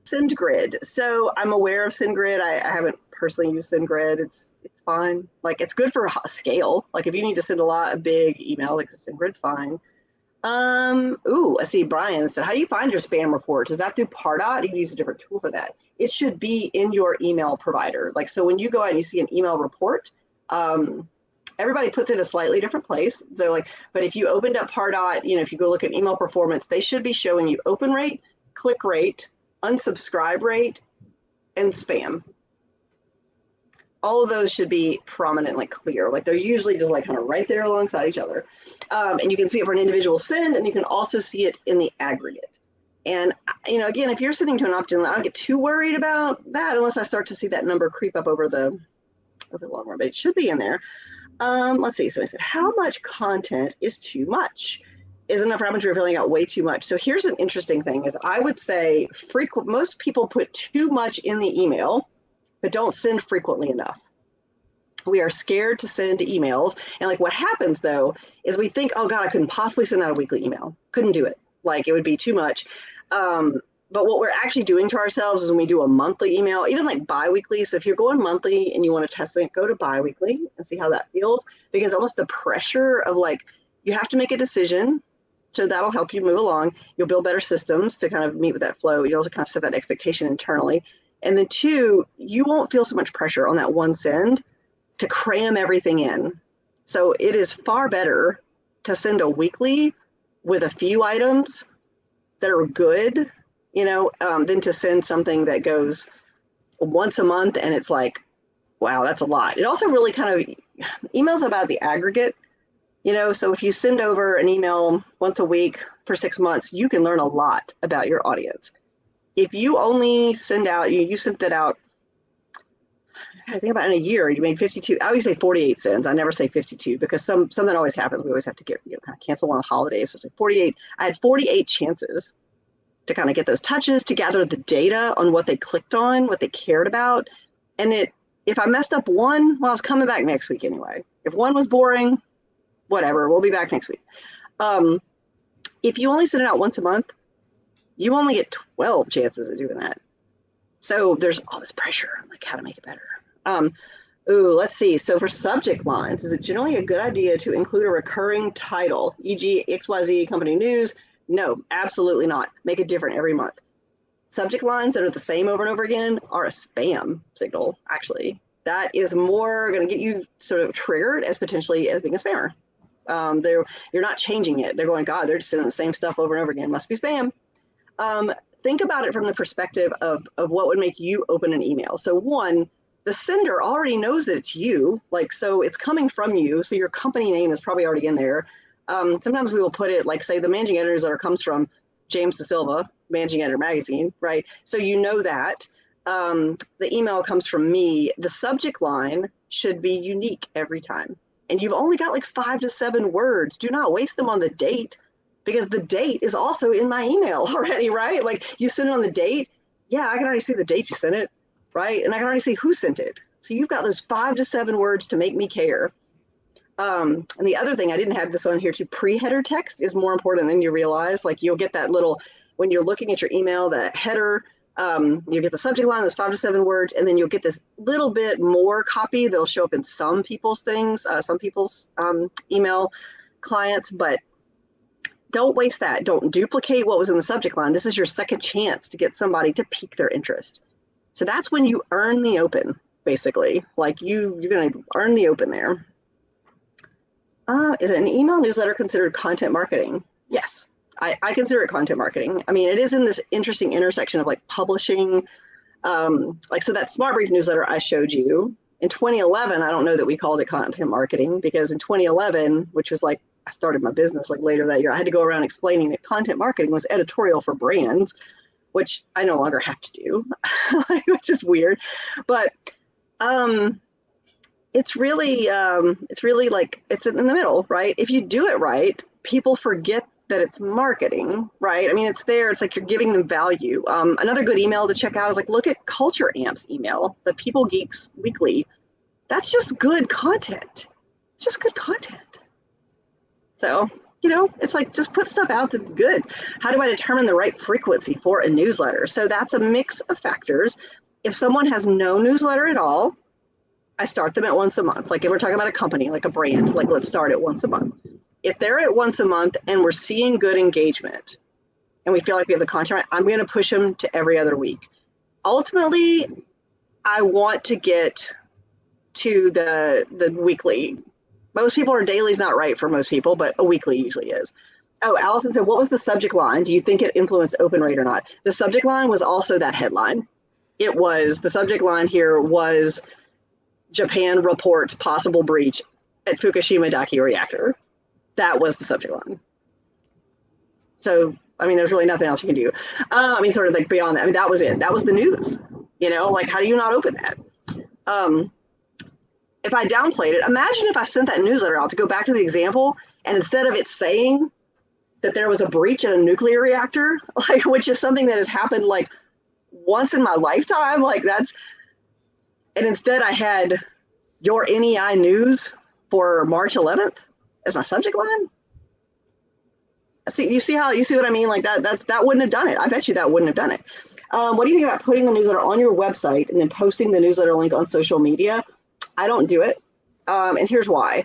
SendGrid. So I'm aware of SendGrid. I haven't personally used SendGrid. It's fine. Like it's good for scale. Like if you need to send a lot of big emails, like SendGrid's fine. I see Brian said, how do you find your spam reports? Is that through Pardot? You use a different tool for that. It should be in your email provider. Like, so when you go out and you see an email report, everybody puts it in a slightly different place. So like, but if you opened up Pardot, if you go look at email performance, they should be showing you open rate, click rate, unsubscribe rate, and spam. All of those should be prominently clear. Like they're usually just like kind of right there alongside each other. And you can see it for an individual send, and you can also see it in the aggregate. And, again, if you're sending to an opt-in, I don't get too worried about that unless I start to see that number creep up over the long run, but it should be in there. Let's see. So I said, how much content is too much? Is enough rabbit you're filling out way too much? So here's an interesting thing is I would say most people put too much in the email, but don't send frequently enough. We are scared to send emails. And like what happens though, is we think, oh God, I couldn't possibly send out a weekly email. Couldn't do it. Like it would be too much. But what we're actually doing to ourselves is when we do a monthly email, even like bi-weekly. So if you're going monthly and you want to test it, go to bi-weekly and see how that feels, because almost the pressure of like, you have to make a decision. So that'll help you move along. You'll build better systems to kind of meet with that flow. You also kind of set that expectation internally. And then two, you won't feel so much pressure on that one send to cram everything in. So it is far better to send a weekly with a few items that are good, than to send something that goes once a month and it's like, wow, that's a lot. It also really kind of emails about the aggregate, so if you send over an email once a week for 6 months, you can learn a lot about your audience. If you only send out, you sent that out, I think about in a year, you made 52. I always say 48 sends. I never say 52 because something always happens. We always have to get kind of cancel one of the holidays. So it's like 48. I had 48 chances to kind of get those touches, to gather the data on what they clicked on, what they cared about. And if I messed up one, well, I was coming back next week anyway. If one was boring, whatever, we'll be back next week. If you only send it out once a month, you only get 12 chances of doing that. So there's all this pressure, like how to make it better. Let's see. So for subject lines, is it generally a good idea to include a recurring title, e.g. XYZ company news? No, absolutely not. Make it different every month. Subject lines that are the same over and over again are a spam signal, actually. That is more going to get you sort of triggered as potentially as being a spammer. You're not changing it. They're going, God, they're just sending the same stuff over and over again. Must be spam. Think about it from the perspective of what would make you open an email. So one, the sender already knows that it's you, so it's coming from you. So your company name is probably already in there. Sometimes we will put it like, say, the managing editor newsletter comes from James De Silva, Managing Editor Magazine, right? So you know that. The email comes from me. The subject line should be unique every time. And you've only got like 5 to 7 words. Do not waste them on the date, because the date is also in my email already, right? Like you send it on the date. Yeah, I can already see the date you sent it, right? And I can already see who sent it. So you've got those 5 to 7 words to make me care. And the other thing, I didn't have this on here too, pre-header text is more important than you realize. Like you'll get that little, when you're looking at your email, the header, you get the subject line, those 5 to 7 words, and then you'll get this little bit more copy that'll show up in some people's things, some people's email clients, but don't waste that. Don't duplicate what was in the subject line. This is your second chance to get somebody to pique their interest. So that's when you earn the open, basically. Like you're going to earn the open there. Is an email newsletter considered content marketing? Yes, I consider it content marketing. I mean, it is in this interesting intersection of like publishing, so that Smart Brief newsletter I showed you in 2011, I don't know that we called it content marketing, because in 2011, which was like, I started my business like later that year, I had to go around explaining that content marketing was editorial for brands, which I no longer have to do, which is weird. But it's really like, it's in the middle, right? If you do it right, people forget that it's marketing, right? I mean, it's there. It's like you're giving them value. Another good email to check out is like, look at Culture Amp's email, the People Geeks Weekly. That's just good content. It's just good content. So, it's like, just put stuff out that's good. How do I determine the right frequency for a newsletter? So that's a mix of factors. If someone has no newsletter at all, I start them at once a month. Like if we're talking about a company, like a brand, like let's start it once a month. If they're at once a month and we're seeing good engagement and we feel like we have the content right, I'm going to push them to every other week. Ultimately, I want to get to the weekly. Most people are dailies not right for most people, but a weekly usually is. Oh, Allison said, what was the subject line? Do you think it influenced open rate or not? The subject line was also that headline. It was, the subject line here was Japan reports possible breach at Fukushima Daiichi reactor. That was the subject line. So, I mean, there's really nothing else you can do. I mean, sort of like beyond that. I mean, that was it. That was the news. You know, like, how do you not open that? If I downplayed it, imagine if I sent that newsletter out, to go back to the example, and instead of it saying that there was a breach at a nuclear reactor, like, which is something that has happened like once in my lifetime, like that's, and instead I had your NEI news for March 11th as my subject line. See, you see what I mean? Like that wouldn't have done it. I bet you that wouldn't have done it. What do you think about putting the newsletter on your website and then posting the newsletter link on social media? I don't do it. And here's why.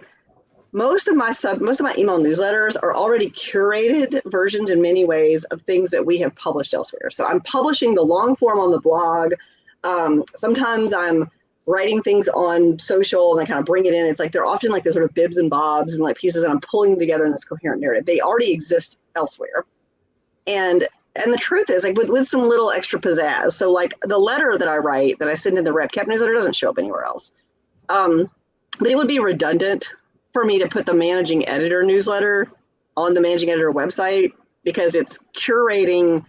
Most of my email newsletters are already curated versions in many ways of things that we have published elsewhere. So I'm publishing the long form on the blog. Sometimes I'm writing things on social and I kind of bring it in. It's like they're often like the sort of bibs and bobs and like pieces that I'm pulling together in this coherent narrative. They already exist elsewhere. And the truth is, like with some little extra pizzazz. So like the letter that I write that I send in the RepCap newsletter doesn't show up anywhere else. But it would be redundant for me to put the managing editor newsletter on the managing editor website because it's curating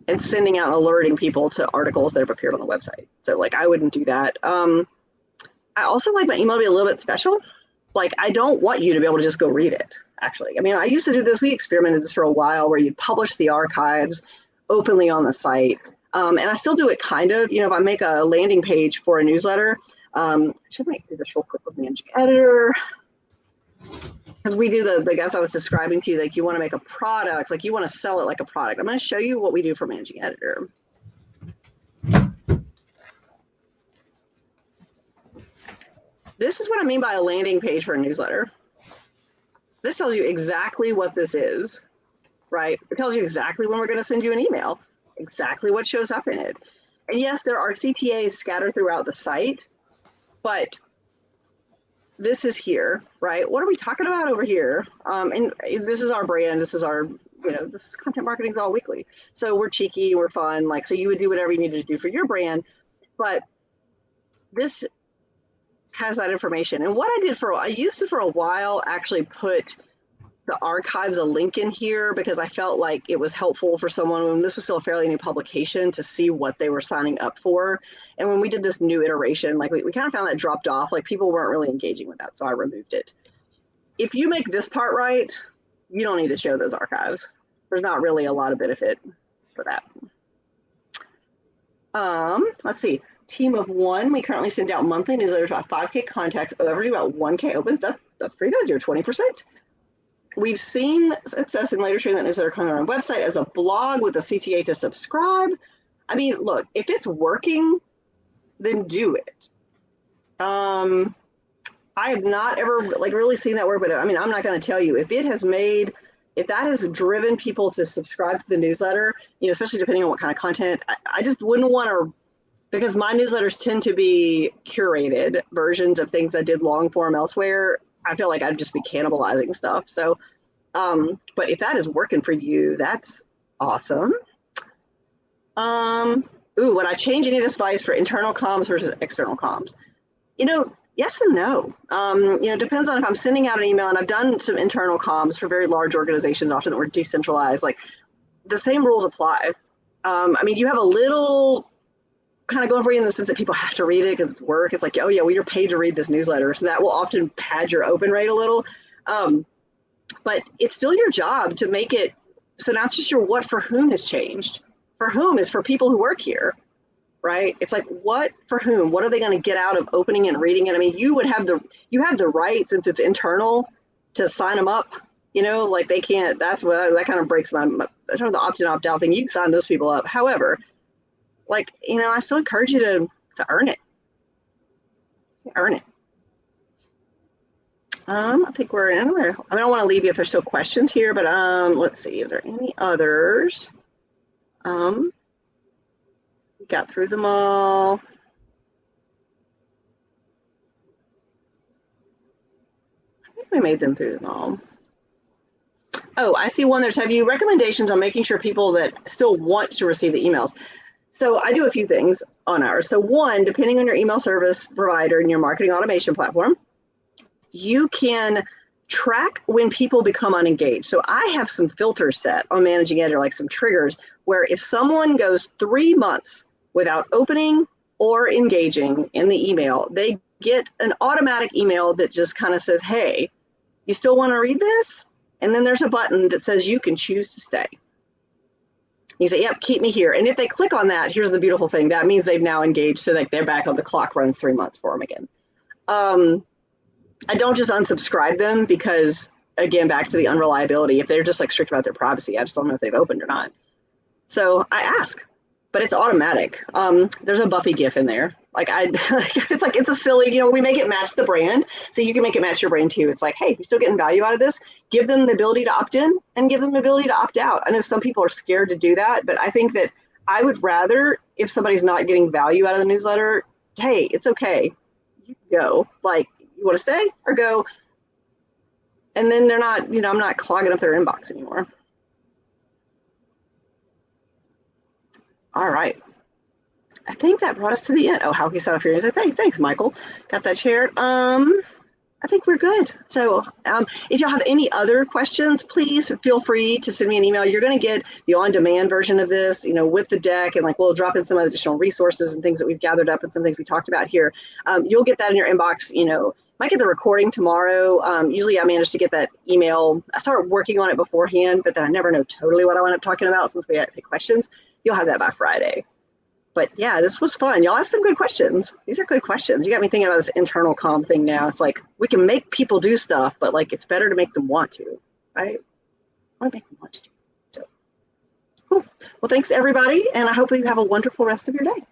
and sending out and alerting people to articles that have appeared on the website. So like I wouldn't do that. I also like my email to be a little bit special. Like I don't want you to be able to just go read it, actually. I mean, I used to do this. We experimented this for a while where you'd publish the archives openly on the site. And I still do it kind of, you know, if I make a landing page for a newsletter, I should make do this real quick with managing editor. Because we do the guess I was describing to you, like you want to make a product, like you want to sell it like a product. I'm going to show you what we do for managing editor. This is what I mean by a landing page for a newsletter. This tells you exactly what this is, right? It tells you exactly when we're going to send you an email, exactly what shows up in it. And yes, there are CTAs scattered throughout the site, but this is here, right? What are we talking about over here? And this is our brand. This is our, you know, this is content marketing is all weekly. So we're cheeky, we're fun. Like, so you would do whatever you needed to do for your brand, but this has that information. And what I used to for a while actually put the archives a link in here because I felt like it was helpful for someone when this was still a fairly new publication to see what they were signing up for. And when we did this new iteration, like we kind of found that dropped off, like people weren't really engaging with that. So I removed it. If you make this part right, you don't need to show those archives. There's not really a lot of benefit for that. Let's see. Team of one, we currently send out monthly newsletters about 5K contacts, average about 1K opens. That's pretty good. You're 20%. We've seen success in later sharing that newsletter content on our website as a blog with a CTA to subscribe. I mean, look, if it's working, then do it. I have not ever like really seen that work, but I mean, I'm not going to tell you if that has driven people to subscribe to the newsletter, you know, especially depending on what kind of content, I just wouldn't want to, because my newsletters tend to be curated versions of things I did long form elsewhere. I feel like I'd just be cannibalizing stuff. So, but if that is working for you, that's awesome. Would I change any of this advice for internal comms versus external comms? You know, yes and no. You know, depends on if I'm sending out an email, and I've done some internal comms for very large organizations, often that were decentralized. Like the same rules apply. I mean, you have a little kind of going for you in the sense that people have to read it because it's work. It's like, oh yeah, well, you're paid to read this newsletter. So that will often pad your open rate a little. But it's still your job to make it so not just your what for whom has changed. For whom is for people who work here, right? It's like what for whom? What are they going to get out of opening and reading it? I mean, you have the right, since it's internal, to sign them up. You know, like they can't. That's what that kind of breaks my the opt-in opt-out thing. You can sign those people up. However, like, you know, I still encourage you to earn it. Earn it. I think we're in there. I don't want to leave you if there's still questions here, but let's see. Is there any others? We got through them all. I think we made them through them all. Oh, I see one. There's have you recommendations on making sure people that still want to receive the emails. So I do a few things on ours. So one, depending on your email service provider and your marketing automation platform, you can track when people become unengaged. So I have some filters set on Managing Editor, like some triggers, where if someone goes 3 months without opening or engaging in the email, they get an automatic email that just kind of says, hey, you still want to read this? And then there's a button that says you can choose to stay. You say, yep, keep me here. And if they click on that, here's the beautiful thing. That means they've now engaged, so that they're back on the clock runs 3 months for them again. I don't just unsubscribe them because, again, back to the unreliability. If they're just like strict about their privacy, I just don't know if they've opened or not. So I ask, but it's automatic. There's a Buffy GIF in there. It's a silly, we make it match the brand. So you can make it match your brand too. It's like, hey, you're still getting value out of this. Give them the ability to opt in and give them the ability to opt out. I know some people are scared to do that, but I think that I would rather, if somebody's not getting value out of the newsletter, hey, it's okay. You can go. Like, you want to stay or go? And then they're not, I'm not clogging up their inbox anymore. All right. I think that brought us to the end. Oh, how he set up here. He's like, hey, thanks, Michael. Got that shared. I think we're good. So if y'all have any other questions, please feel free to send me an email. You're going to get the on-demand version of this, with the deck, and we'll drop in some additional resources and things that we've gathered up and some things we talked about here. You'll get that in your inbox. Might get the recording tomorrow. Usually I manage to get that email. I started working on it beforehand, but then I never know totally what I wind up talking about since we had to take questions. You'll have that by Friday. But yeah, this was fun. Y'all asked some good questions. These are good questions. You got me thinking about this internal comm thing now. It's like we can make people do stuff, but it's better to make them want to, right? I want to make them want to do. So, cool. Well, thanks everybody, and I hope you have a wonderful rest of your day.